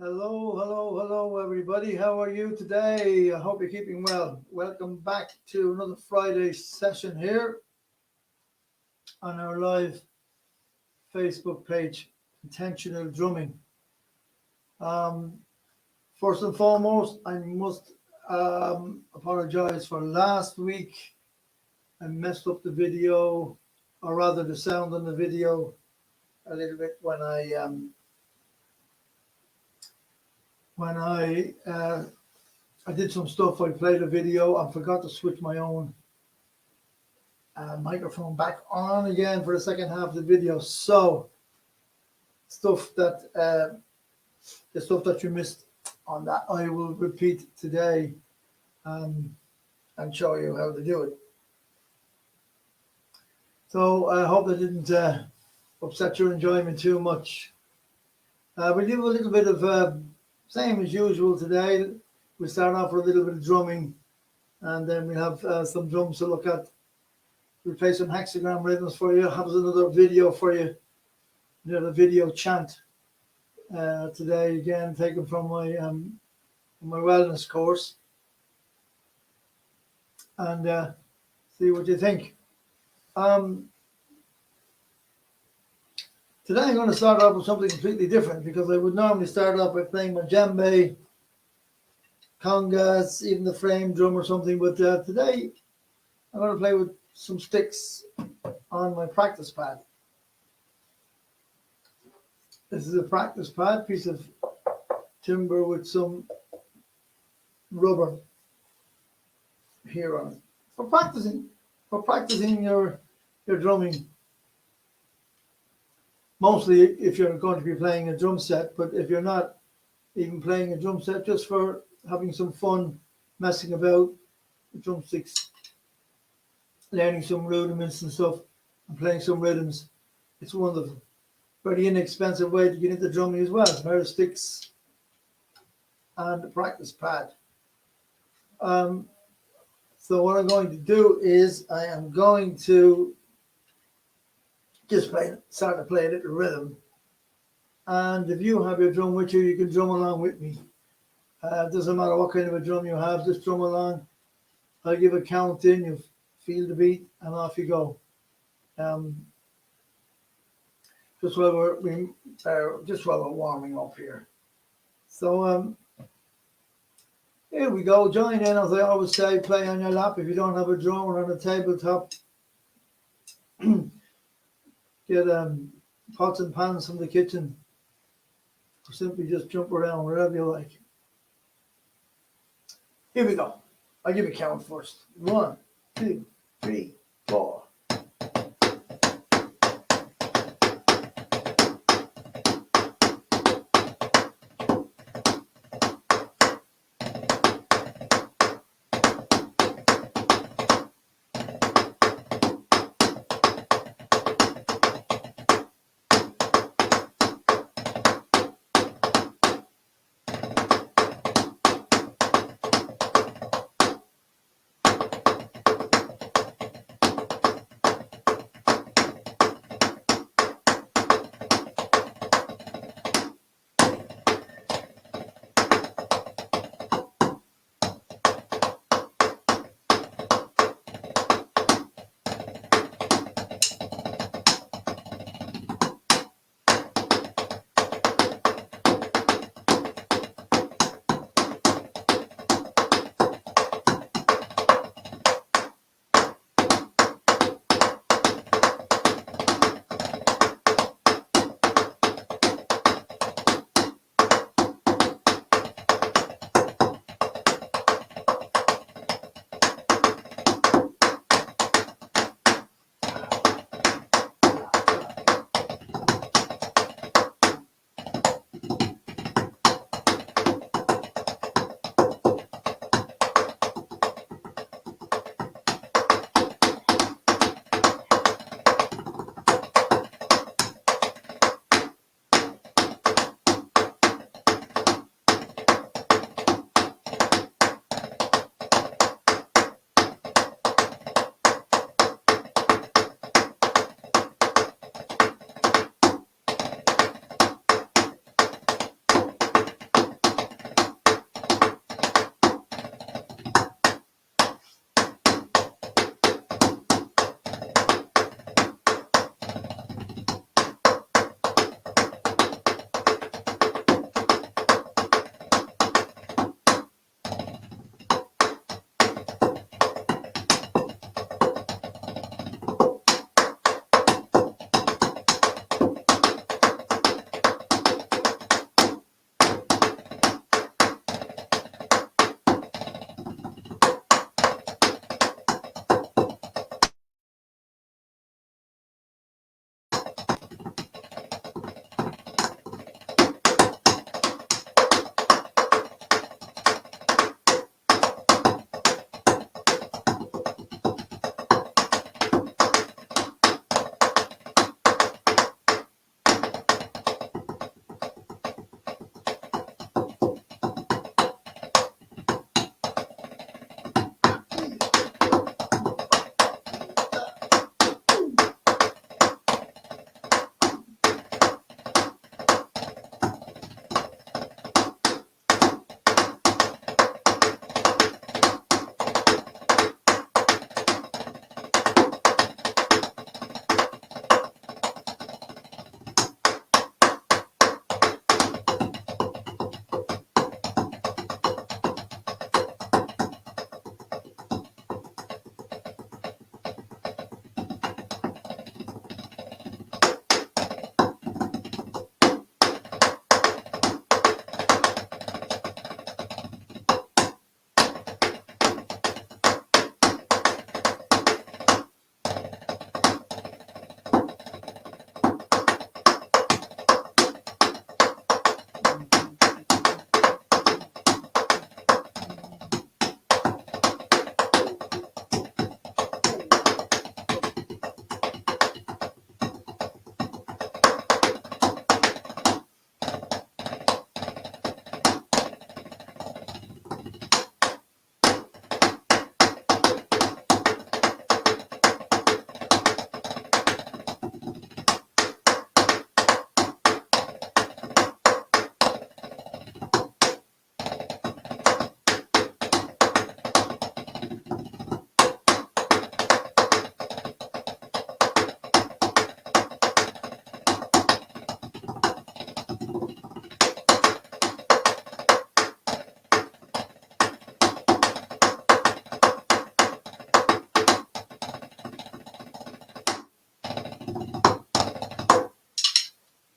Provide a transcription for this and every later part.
Hello, everybody. How are you today? I hope you're keeping well. Welcome back to another Friday session here on our live Facebook page, Intentional Drumming. First and foremost, I must apologize for last week. I messed up the video, or rather the sound on the video, a little bit when I did some stuff. I played a video and forgot to switch my own microphone back on again for the second half of the video. So the stuff that you missed on that, I will repeat today and show you how to do it. So I hope that didn't upset your enjoyment too much. We'll do a little bit of same as usual today. We'll start off with a little bit of drumming, and then we'll have some drums to look at. We'll play some hexagram rhythms for you. Have another video for you, another video chant today, again taken from my wellness course, and see what you think. Today I'm going to start off with something completely different, because I would normally start off by playing my djembe, congas, even the frame drum or something, but today I'm going to play with some sticks on my practice pad. This is a practice pad, piece of timber with some rubber here on it. For practicing your drumming. Mostly if you're going to be playing a drum set, but if you're not even playing a drum set, just for having some fun messing about with drumsticks, learning some rudiments and stuff, and playing some rhythms, it's wonderful. Very inexpensive way to get into drumming as well. A pair of sticks and a practice pad. So what I'm going to do is I am going to just start to play a little rhythm. And if you have your drum with you, you can drum along with me. It doesn't matter what kind of a drum you have, just drum along. I'll give a count in, you feel the beat, and off you go. Just while we're warming up here. So here we go. Join in, as I always say. Play on your lap if you don't have a drum, or on a tabletop. Get pots and pans from the kitchen, or simply just jump around wherever you like. Here we go. I'll give a count first. 1, 2, 3, 4.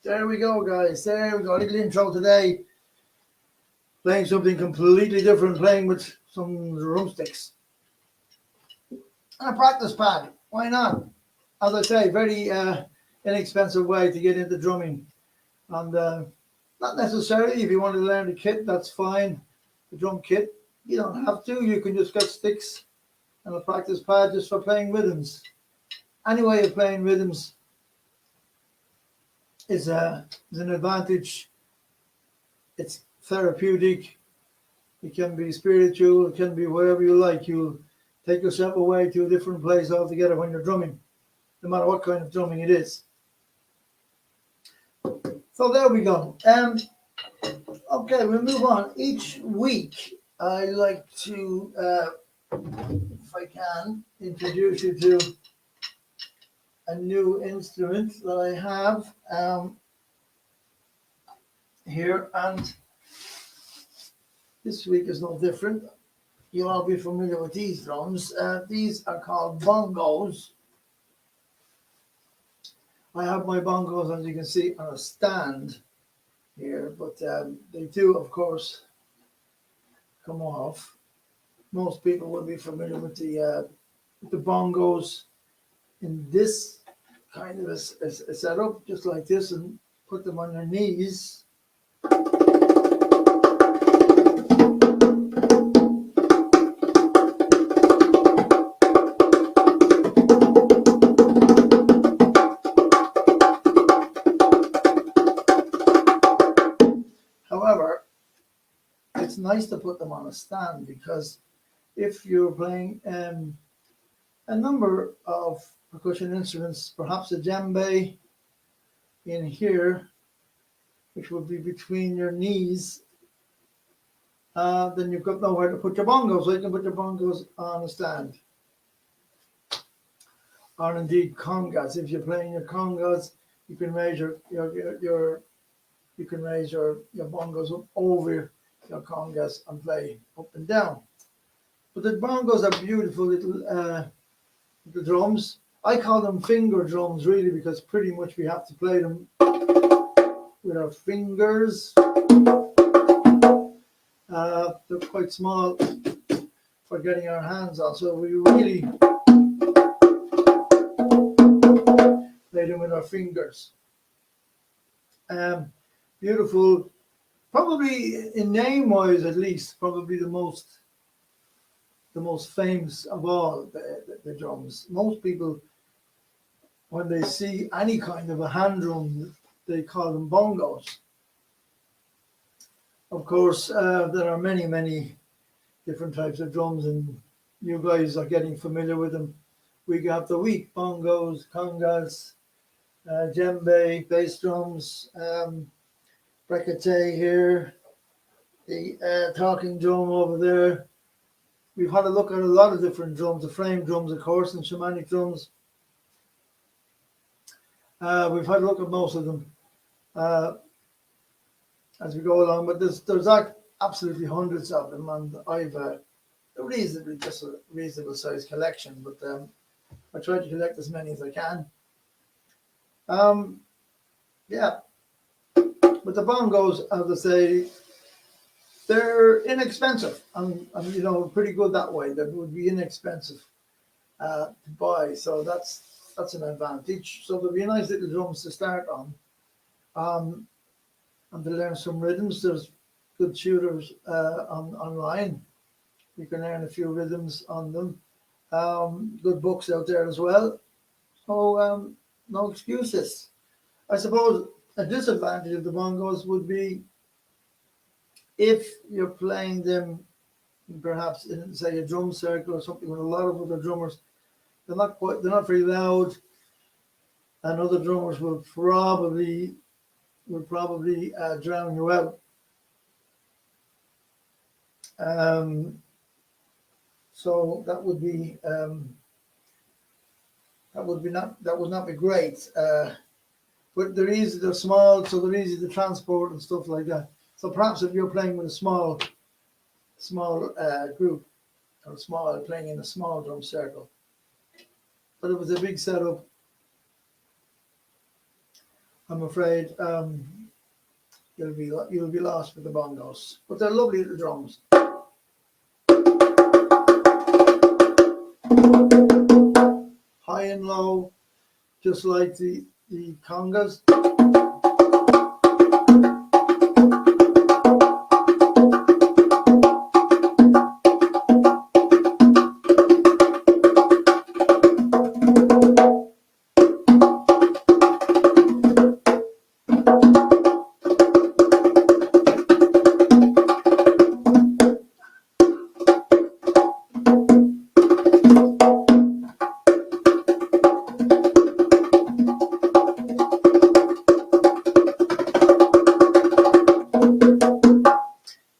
There we go, guys. There we go. A little intro today. Playing something completely different, playing with some drumsticks. And a practice pad. Why not? As I say, very inexpensive way to get into drumming. And not necessarily, if you want to learn the kit, that's fine. The drum kit, you don't have to. You can just get sticks and a practice pad just for playing rhythms. Any way of playing rhythms is an advantage. It's therapeutic. It can be spiritual. It can be whatever you like. You'll take yourself away to a different place altogether when you're drumming, no matter what kind of drumming it is. So there we go. Okay, we'll move on. Each week, I like to, if I can, introduce you to a new instrument that I have here, and this week is no different. You'll all be familiar with these drums. These are called bongos. I have my bongos, as you can see, on a stand here, but they do, of course, come off. Most people will be familiar with the bongos in this kind of a setup, just like this, and put them on their knees. However, it's nice to put them on a stand because if you're playing a number of percussion instruments, perhaps a djembe in here, which would be between your knees, then you've got nowhere to put your bongos, so you can put your bongos on a stand. Or indeed congas. If you're playing your congas, you can raise your bongos up over your congas and play up and down. But the bongos are beautiful little drums. I call them finger drums really because pretty much we have to play them with our fingers. They're quite small for getting our hands on, so we really play them with our fingers. Beautiful, probably in name wise at least, probably the most famous of all the drums. Most people, when they see any kind of a hand drum, they call them bongos. Of course, there are many different types of drums, and you guys are getting familiar with them week after week. Bongos, congas, djembe, bass drums, brekete here, the talking drum over there. We've had a look at a lot of different drums, the frame drums, of course, and shamanic drums. We've had a look at most of them as we go along, but there's absolutely hundreds of them, and I've a reasonable sized collection, but I try to collect as many as I can. Yeah, but the bongos, as I say, they're inexpensive, and pretty good that way. They would be inexpensive to buy, so that's an advantage. So there'll be nice little drums to start on, and to learn some rhythms. There's good tutors online. You can learn a few rhythms on them. Good books out there as well. So no excuses. I suppose a disadvantage of the bongos would be if you're playing them perhaps in, say, a drum circle or something with a lot of other drummers. They're not very loud, and other drummers will probably drown you out. So that would not be great. But they're small, so they're easy to transport and stuff like that. So perhaps if you're playing with a small group, or playing in a small drum circle, but it was a big setup, I'm afraid you'll be lost with the bongos. But they're lovely little drums. High and low, just like the congas.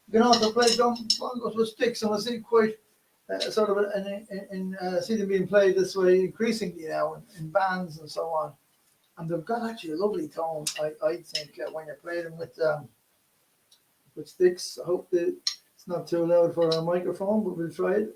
You can also play bongos with sticks, and I see quite sort of see them being played this way increasingly now in bands and so on. And they've got actually a lovely tone, I think, when you play them with sticks. I hope that it's not too loud for our microphone, but we'll try it.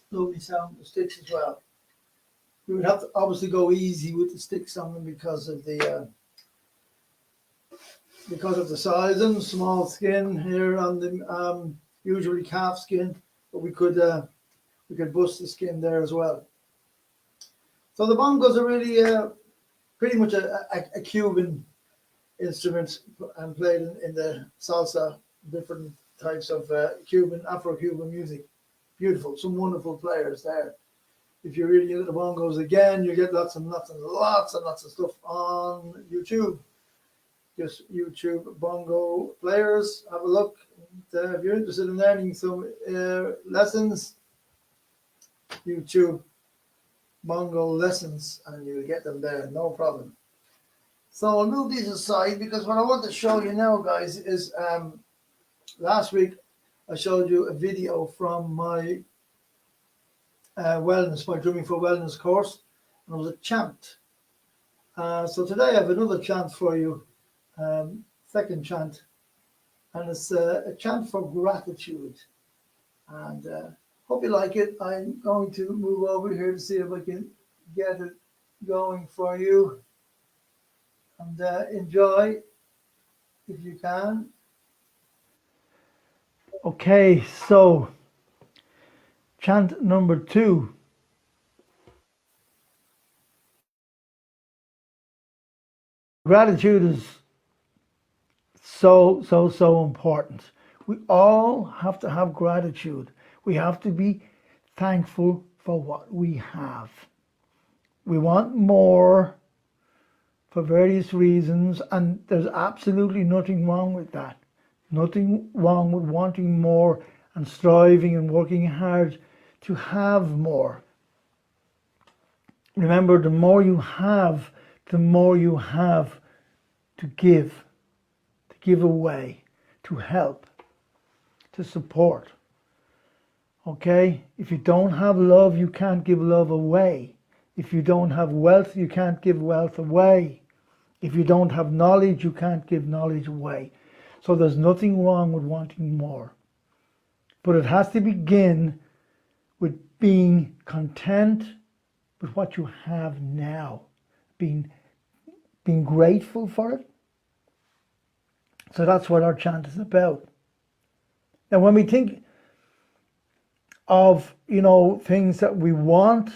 Lovely sound with sticks as well. We would have to obviously go easy with the sticks on them because of the sizing, small skin here on the usually calf skin, but we could bust the skin there as well. So the bongos are really pretty much a Cuban instrument and played in the salsa, different types of Afro-Cuban music. Beautiful, some wonderful players there. If you're really into the bongos again, you get lots and lots and lots and lots of stuff on YouTube. Just YouTube bongo players. Have a look. And, if you're interested in learning some lessons, YouTube bongo lessons, and you'll get them there, no problem. So I'll move these aside because what I want to show you now, guys, is last week I showed you a video from my my Drumming for Wellness course, and it was a chant. So today I have another chant for you, second chant, and it's a chant for gratitude. And hope you like it. I'm going to move over here to see if I can get it going for you, and enjoy if you can. Okay, so chant number 2. Gratitude is so important. We all have to have gratitude. We have to be thankful for what we have. We want more for various reasons, and there's absolutely nothing wrong with that. Nothing wrong with wanting more and striving and working hard to have more. Remember, the more you have, the more you have to give away, to help, to support. Okay? If you don't have love, you can't give love away. If you don't have wealth, you can't give wealth away. If you don't have knowledge, you can't give knowledge away. So there's nothing wrong with wanting more. But it has to begin with being content with what you have now, being grateful for it. So that's what our chant is about. Now, when we think of, things that we want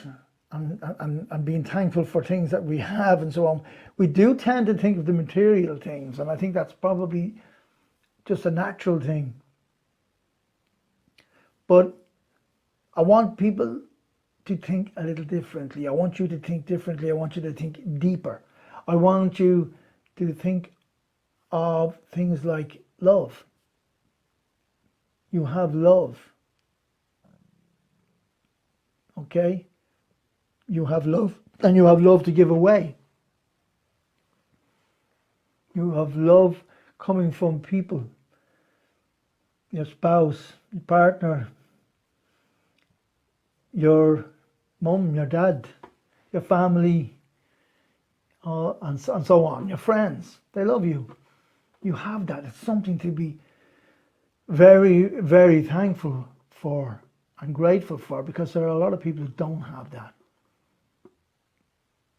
and being thankful for things that we have and so on, we do tend to think of the material things, and I think that's probably just a natural thing. But I want people to think a little differently. I want you to think differently. I want you to think deeper. I want you to think of things like love. You have love. Okay? You have love, and you have love to give away. You have love coming from people, your spouse, your partner, your mum, your dad, your family, and so on, your friends, they love you. You have that. It's something to be very, very thankful for and grateful for, because there are a lot of people who don't have that.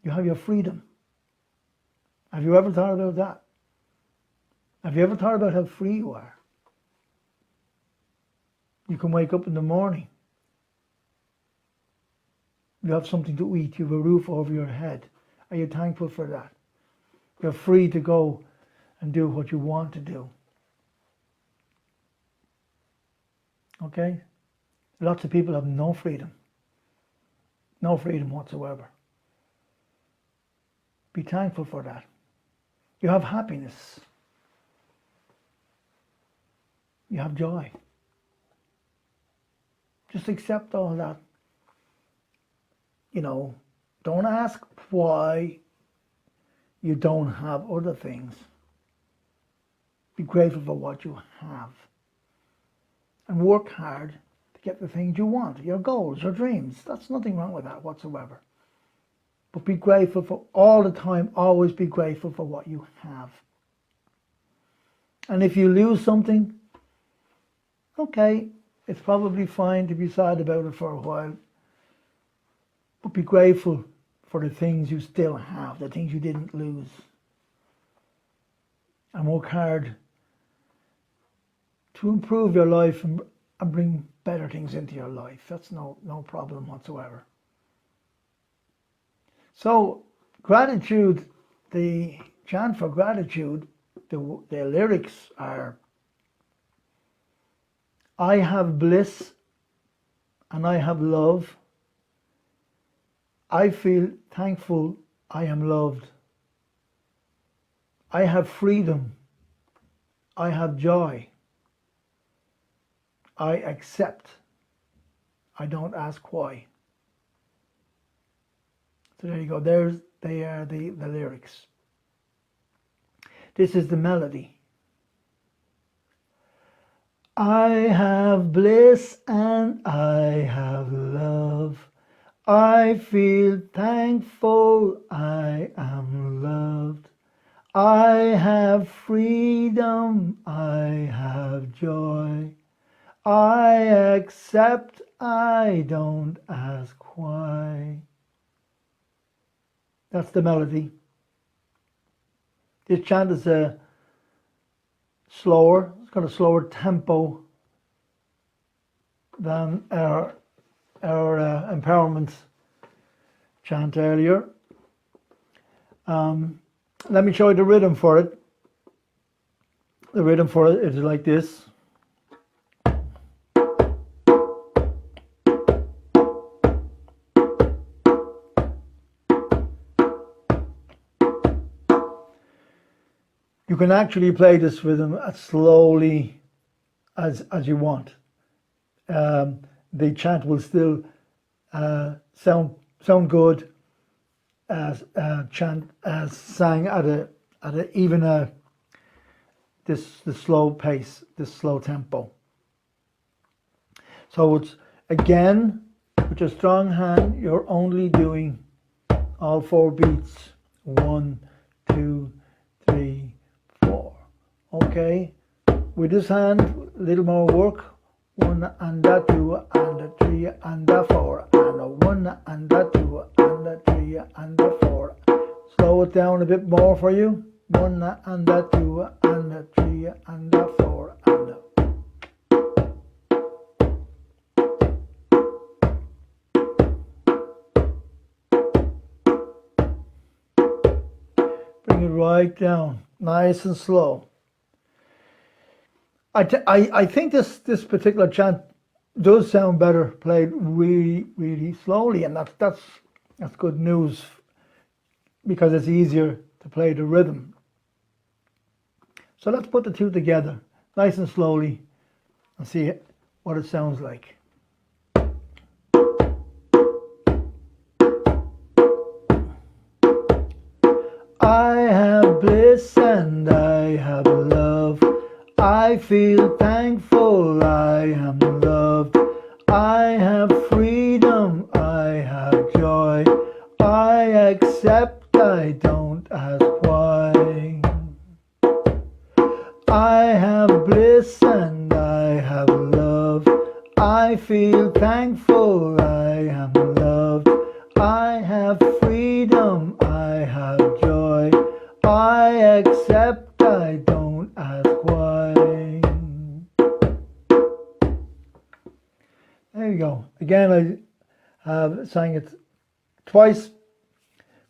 You have your freedom. Have you ever thought about that? Have you ever thought about how free you are? You can wake up in the morning. You have something to eat. You have a roof over your head. Are you thankful for that? You're free to go and do what you want to do. Okay? Lots of people have no freedom. No freedom whatsoever. Be thankful for that. You have happiness. You have joy. Just accept all that. Don't ask why you don't have other things. Be grateful for what you have. And work hard to get the things you want, your goals, your dreams. That's nothing wrong with that whatsoever. But be grateful for all the time. Always be grateful for what you have. And if you lose something, okay, it's probably fine to be sad about it for a while. But be grateful for the things you still have, the things you didn't lose. And work hard to improve your life and bring better things into your life. That's no problem whatsoever. So, gratitude, the chant for gratitude, the lyrics are, I have bliss and I have love. I feel thankful I am loved. I have freedom. I have joy. I accept. I don't ask why. So there you go. They are the lyrics. This is the melody. I have bliss and I have love. I feel thankful I am loved. I have freedom, I have joy. I accept, I don't ask why. That's the melody. This chant is slower. It's got a slower tempo than our empowerment chant earlier. Let me show you the rhythm for it. The rhythm for it is like this. You can actually play this rhythm as slowly as you want. The chant will still sound good as sang at the slow pace, this slow tempo. So it's again with your strong hand. You're only doing all 4 beats. 1, 2, 3, 4. Okay. With this hand, a little more work. 1 and a 2 and a 3 and a 4 and a 1 and a 2 and a 3 and a 4. Slow it down a bit more for you. 1 and a 2 and a 3 and a 4 and a... Bring it right down, nice and slow. I think this particular chant does sound better played really, really slowly, and that's good news, because it's easier to play the rhythm. So let's put the two together, nice and slowly, and see what it sounds like. I have bliss and I have love. I feel thankful I am loved. I have freedom, I don't ask why. I have bliss and I have love. I feel thankful I am loved. I have freedom, I have joy. I accept, I don't ask why. There you go. Again, I have sang it twice,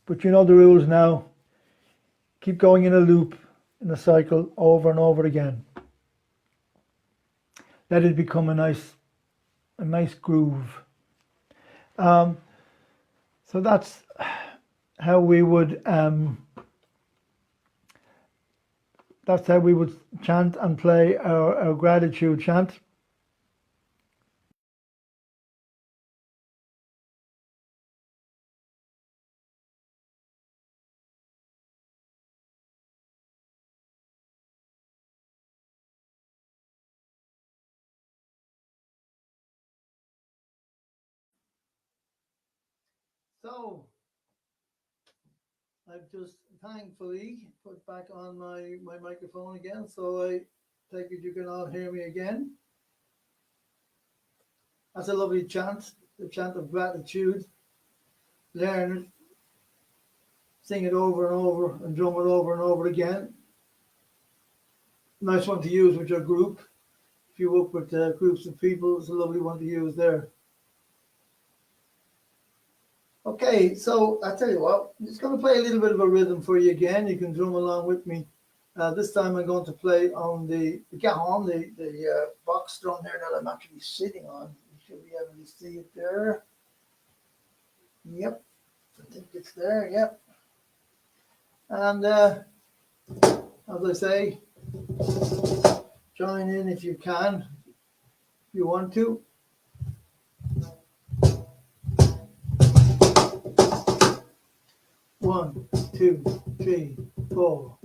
but you know the rules now. Keep going in a loop, in a cycle, over and over again. Let it become a nice groove. So that's how we would chant and play our gratitude chant. So I've just thankfully put back on my microphone again, so I take it you can all hear me again. That's a lovely chant, the chant of gratitude. Learn it, sing it over and over, and drum it over and over again. Nice one to use with your group. If you work with groups of people, it's a lovely one to use there. Okay, so I tell you what, I'm just going to play a little bit of a rhythm for you again. You can drum along with me. This time I'm going to play on the cajon, the box drum here that I'm actually sitting on. You should be able to see it there. Yep, I think it's there, yep. And as I say, join in if you can, if you want to. 1, 2, 3, 4.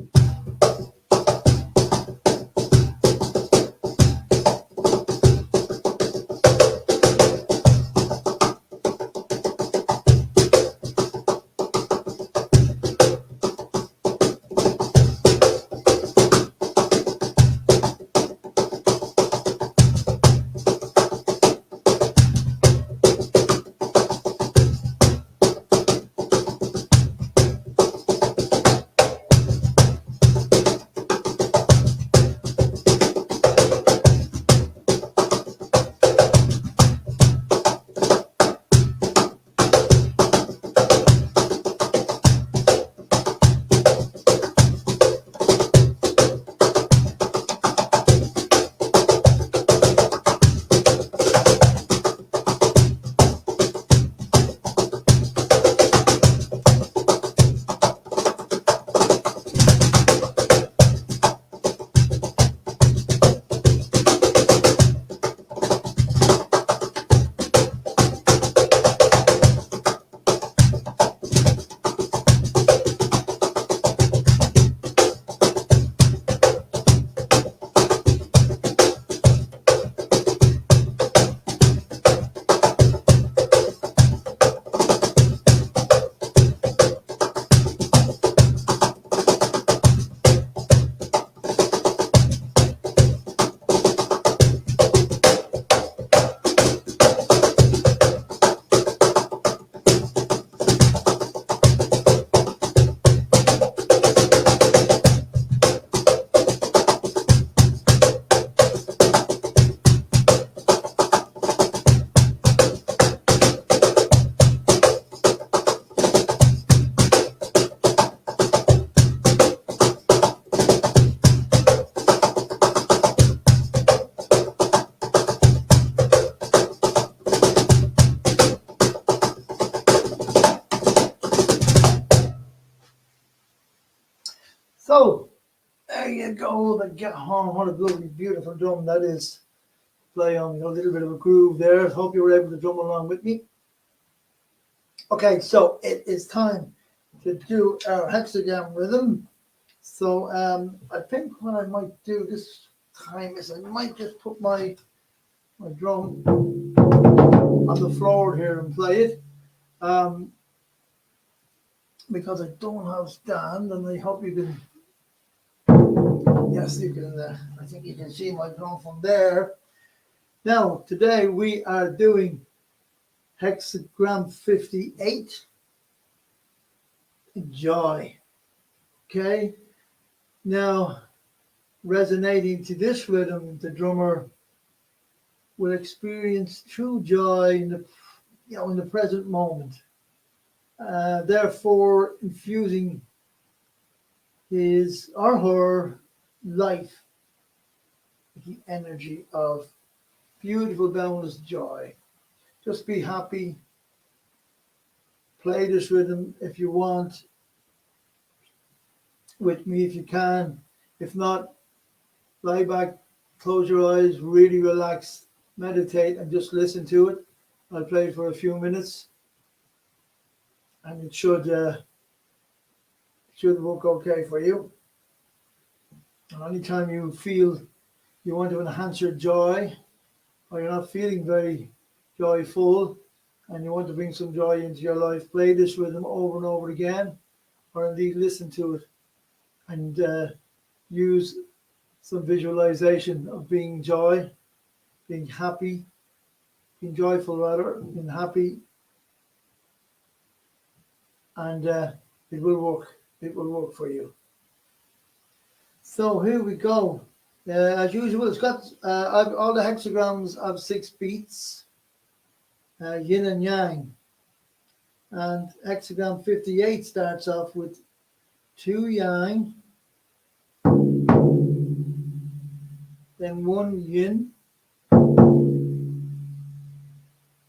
So there you go, the cajon. What a lovely, beautiful drum that is. Play on a little bit of a groove there. Hope you were able to drum along with me. Okay, so it is time to do our hexagram rhythm. So I think what I might do this time is I might just put my drum on the floor here and play it. because I don't have stand, and I hope you can. Yes, you can. I think you can see my drum from there. Now, today we are doing hexagram 58, joy. Okay. Now, resonating to this rhythm, the drummer will experience true joy in the present moment. Therefore, infusing his or her life with the energy of beautiful, boundless joy. Just be happy. Play this rhythm if you want with me if you can. If not, lie back, close your eyes, really relax, meditate, and just listen to it. I'll play it for a few minutes, and it should work okay for you. And anytime you feel you want to enhance your joy, or you're not feeling very joyful, and you want to bring some joy into your life, play this rhythm over and over again, or indeed listen to it, and use some visualization of being joy, being happy, being joyful rather, being happy, and it will work. It will work for you. So here we go. As usual, it's got all the hexagrams have 6 beats, yin and yang. And hexagram 58 starts off with 2 yang, then 1 yin,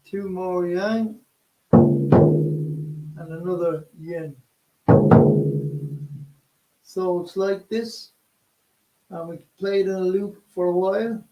2 more yang, and another yin. So it's like this, and we play it in a loop for a while.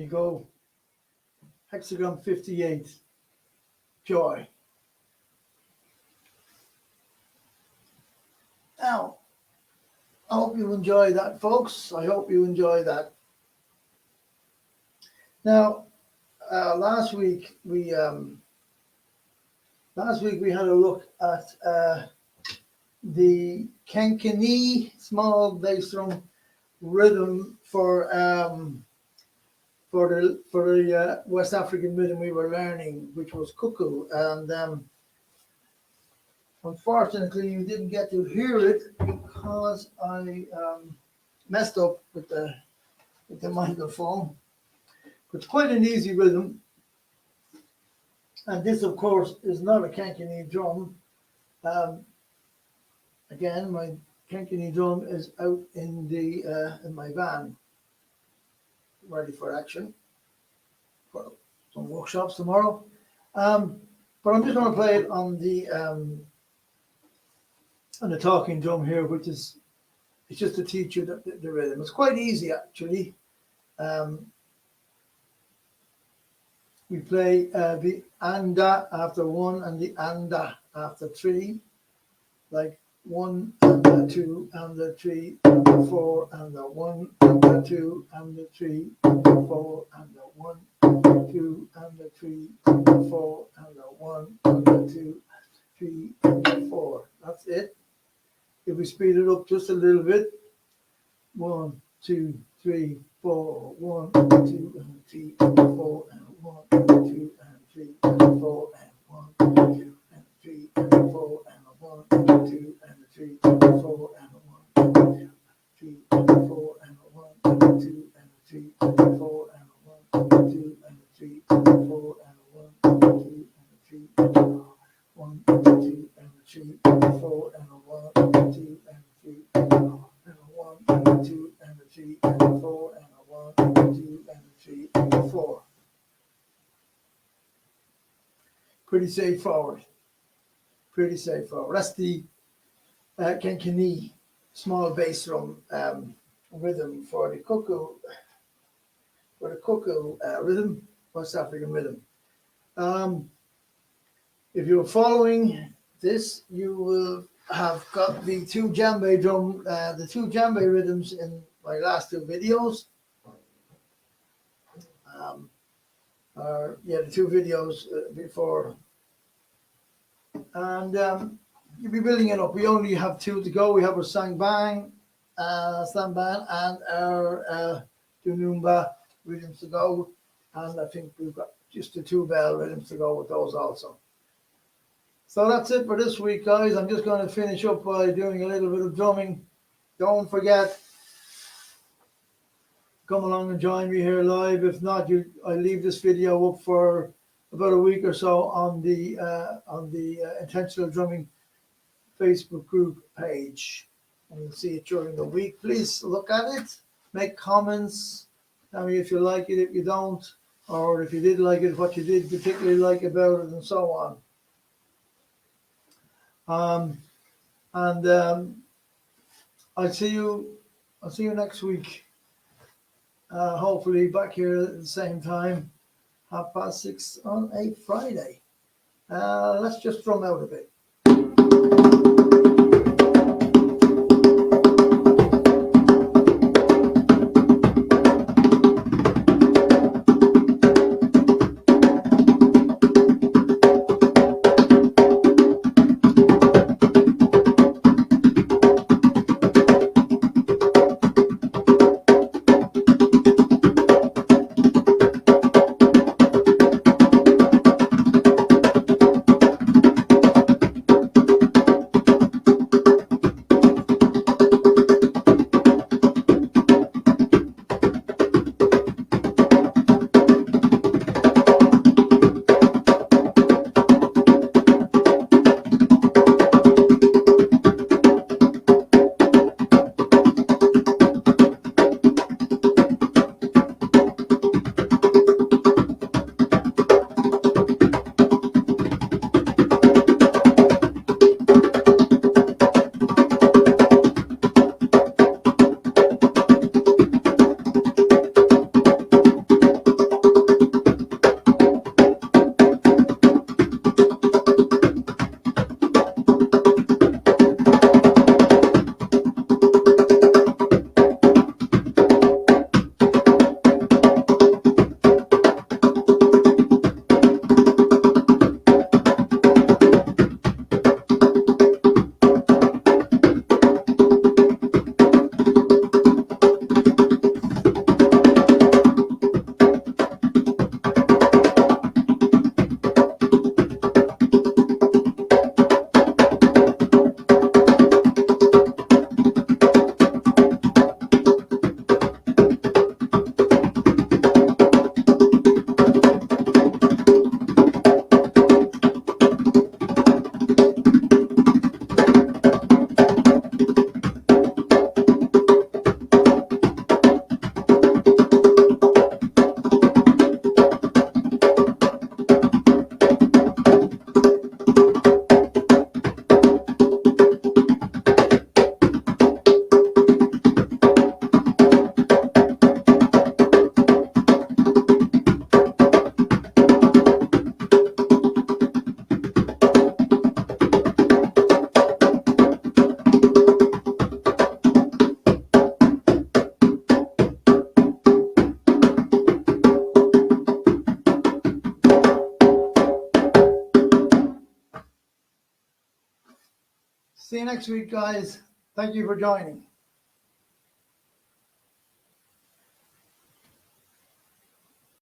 you go. Hexagon 58. Joy. Now, I hope you enjoy that, folks. I hope you enjoy that. Now, last week we had a look at the Kenkini small bass drum rhythm for the West African rhythm we were learning, which was cuckoo, and unfortunately you didn't get to hear it because I messed up with the microphone. It's quite an easy rhythm, and this, of course, is not a Kenkini drum. Again, my Kenkini drum is out in my van, ready for action for some workshops tomorrow. But I'm just going to play it on the talking drum here, which is it's just to teach you the rhythm. It's quite easy, actually. We play the anda after one and the anda after three, like 1 and the 2 and the 3 and the 4 and the 1 and the 2 and the 3 and the 4 and the 1 and the 2 and the 3 and the 4 and the 1 and the 2 3 and the 4. That's it. If we speed it up just a little bit, 1 2 3 4, 1 2 and 3 and 4 and 1 and 2 and 3 and 4 and 1 and 2 and 3 and 4 and 1 and 2 and 3 and 4 and 1 and 3 and 4 and 1 and 2 and 3 and 4 and 1 and 2 and 3 and 4 and 1 and 2 and 3 and 1 and 2 and 3 and 4 and 1 and 2 and 3 and 1 and 2 and 3 and 4 and 1 and 2 and 3 and 4. Pretty straightforward. Pretty straightforward. That's the Kenkini small bass drum rhythm for the cuckoo rhythm, West African rhythm. If you're following this, you will have got the two djembe rhythms in my last two videos. The two videos before, and you'll be building it up. We only have two to go. We have our Sangban, and our Dunumba rhythms to go, and I think we've got just the two bell rhythms to go with those also. So that's it for this week, guys. I'm just going to finish up by doing a little bit of drumming. Don't forget, come along and join me here live. If not, I leave this video up for about a week or so on the Intentional Drumming Facebook group page, and you'll see it during the week. Please look at it, make comments, tell me if you like it, if you don't, or if you did like it, what you did particularly like about it, and so on. I'll see you next week. Hopefully back here at the same time, 6:30 on a Friday. Let's just drum out a bit. See you next week, guys. Thank you for joining.